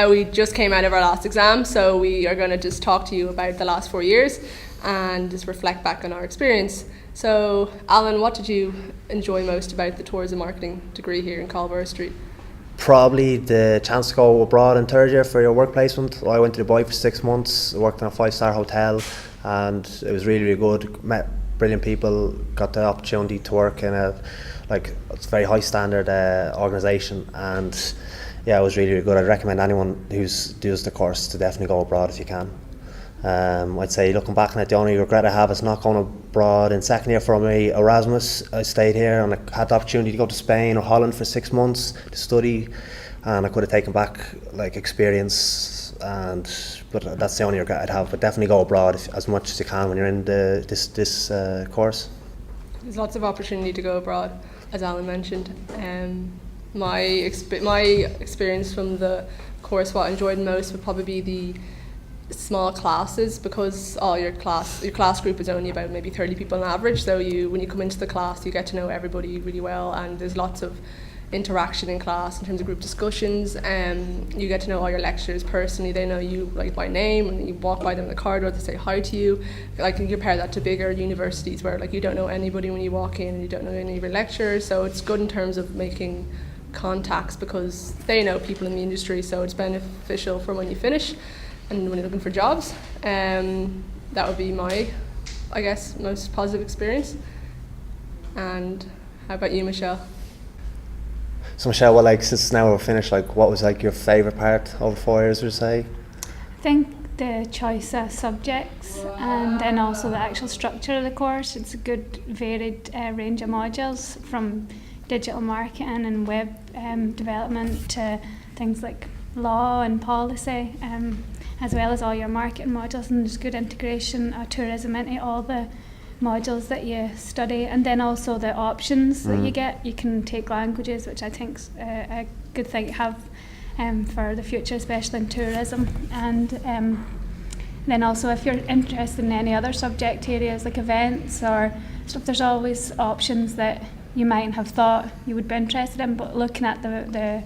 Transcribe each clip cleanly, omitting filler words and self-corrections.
We just came out of our last exam, so we are going to just talk to you about the last 4 years and just reflect back on our experience. So, Alan, what did you enjoy most about the tourism marketing degree here in Colborough Street? Probably the chance to go abroad in third year for your work placement. I went to Dubai for 6 months, worked in a 5-star hotel, and it was really, really good. Met brilliant people, got the opportunity to work in it's a very high standard organisation, and yeah, it was really, really good. I'd recommend anyone who does the course to definitely go abroad if you can. I'd say, looking back on it, the only regret I have is not going abroad in second year for my Erasmus. I stayed here and I had the opportunity to go to Spain or Holland for 6 months to study, and I could have taken back experience, but that's the only regret I'd have. But definitely go abroad as much as you can when you're in this course. There's lots of opportunity to go abroad, as Alan mentioned. My experience from the course, what I enjoyed most would probably be the small classes, because your class group is only about maybe 30 people on average, so when you come into the class you get to know everybody really well, and there's lots of interaction in class in terms of group discussions. You get to know all your lecturers personally. They know you by name, and you walk by them in the corridor, they say hi to you. I can compare that to bigger universities where you don't know anybody when you walk in, and you don't know any of your lecturers, so it's good in terms of making contacts because they know people in the industry, so it's beneficial for when you finish and when you're looking for jobs. That would be my, I guess, most positive experience. And how about you, Michelle? So Michelle, since now we're finished, what was your favourite part over 4 years, would you say? I think the choice of subjects and then also the actual structure of the course. It's a good varied range of modules, from digital marketing and web development to things like law and policy, as well as all your marketing modules, and there's good integration of tourism into all the modules that you study, and then also the options that you get. You can take languages, which I think is a good thing to have for the future, especially in tourism. And then also, if you're interested in any other subject areas like events or stuff, there's always options that you might have thought you would be interested in, but looking at the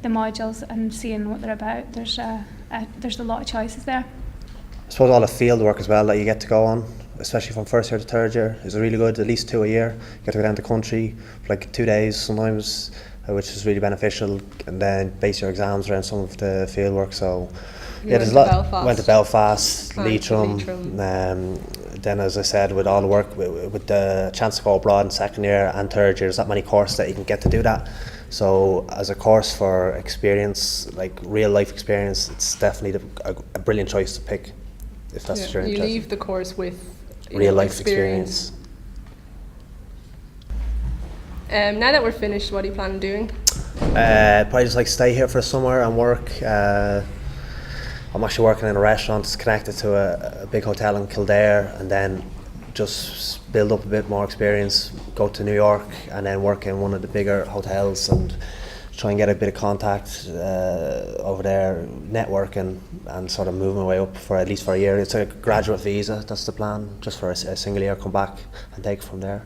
modules and seeing what they're about, there's a lot of choices there. I suppose all the field work as well that you get to go on, especially from first year to third year, is really good. At least 2 a year. You get to go down to the country for 2 days sometimes, which is really beneficial, and then base your exams around some of the field work. So there's a lot. Belfast. Went to Belfast, Leitrim. Then, as I said, with all the work, with the chance to go abroad in second year and third year, there's that many courses that you can get to do that. So as a course for experience, real life experience, it's definitely a brilliant choice to pick if that's what you're interested. You leave the course with real life experience. Now that we're finished, what do you plan on doing? Probably just stay here for the summer and work. I'm actually working in a restaurant that's connected to a big hotel in Kildare, and then just build up a bit more experience, go to New York and then work in one of the bigger hotels and try and get a bit of contact over there, networking, and sort of move my way up for at least for a year. It's a graduate visa, that's the plan, just for a single year, come back and take it from there.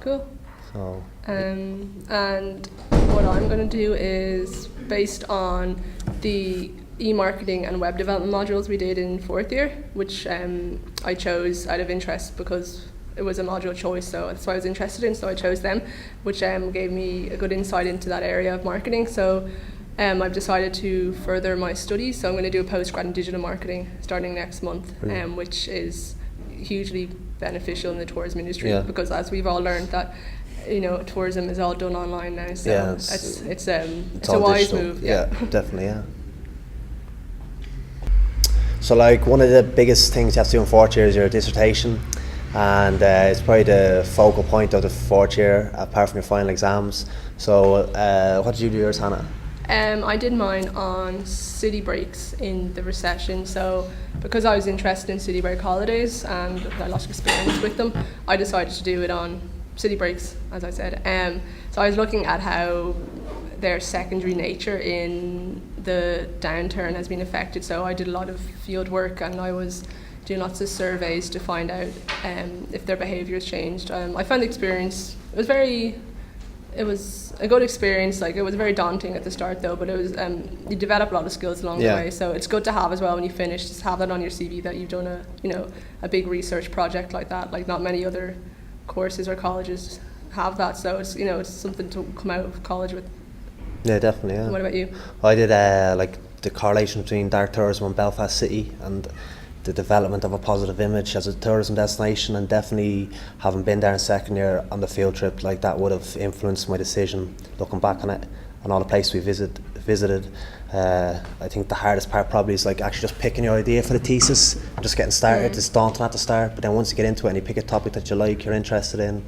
Cool. So, and what I'm going to do is, based on the e-marketing and web development modules we did in fourth year, which I chose out of interest because it was a module choice, so that's what I was interested in, so I chose them, which gave me a good insight into that area of marketing. So I've decided to further my studies, so I'm going to do a postgrad in digital marketing starting next month, which is hugely beneficial in the tourism industry, because as we've all learned that tourism is all done online now, so it's a wise digital move. Yeah, definitely. So one of the biggest things you have to do in fourth year is your dissertation, and it's probably the focal point of the fourth year apart from your final exams. So what did you do yours, Hannah? I did mine on city breaks in the recession. So because I was interested in city break holidays and had a lot of experience with them, I decided to do it on city breaks, as I said. So I was looking at how their secondary nature in the downturn has been affected. So I did a lot of field work and I was doing lots of surveys to find out if their behaviours changed. I found the experience, it it was a good experience. Like, it was very daunting at the start though, but it was you develop a lot of skills along the way, so it's good to have as well when you finish. Just have that on your CV that you've done a big research project like that. Like, not many other courses or colleges have that, so it's it's something to come out of college with. Yeah, definitely. Yeah. What about you? I did like the correlation between dark tourism and Belfast City and the development of a positive image as a tourism destination, and definitely having been there in second year on the field trip, like that would have influenced my decision looking back on it and all the places we visited. I think the hardest part probably is like actually just picking your idea for the thesis and just getting started. It's daunting at the start, but then once you get into it and you pick a topic that you like, you're interested in,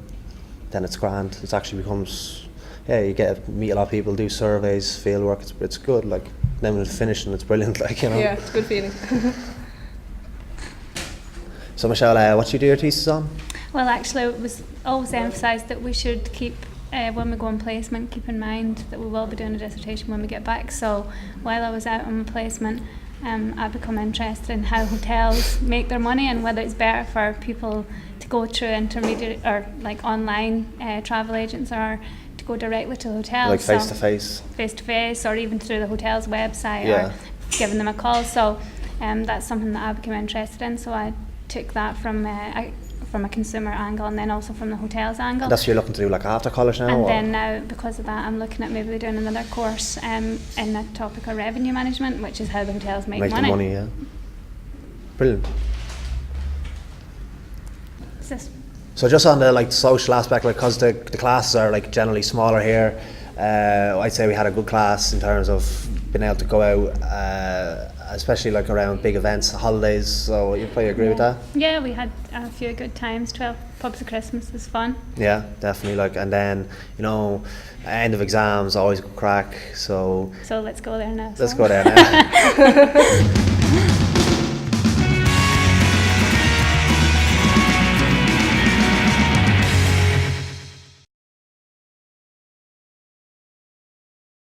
then it's grand. It actually becomes, you get to meet a lot of people, do surveys, field work. It's good. Like, then when it's finished and it's brilliant. Like, Yeah, it's a good feeling. So Michelle, what you do your thesis on? Well, actually, it was always emphasised that we should keep, when we go on placement, keep in mind that we will be doing a dissertation when we get back. So while I was out on placement, I've become interested in how hotels make their money and whether it's better for people to go through intermediate or like online travel agents, or to go directly to hotels. Like face to face? Face to face, or even through the hotel's website, or giving them a call. So that's something that I became interested in. So I took that from a consumer angle, and then also from the hotels angle. That's what you're looking to do, like after college now? And then now, because of that, I'm looking at maybe doing another course in the topic of revenue management, which is how the hotels make money. The money, yeah. Brilliant. So just on the like social aspect, like because the classes are like generally smaller here, I'd say we had a good class in terms of being able to go out, especially like around big events, holidays. So you probably agree with that? Yeah, we had a few good times. 12 pubs of Christmas was fun. Yeah, definitely. Like, and then end of exams, always good crack. So let's go there now. Let's go there now.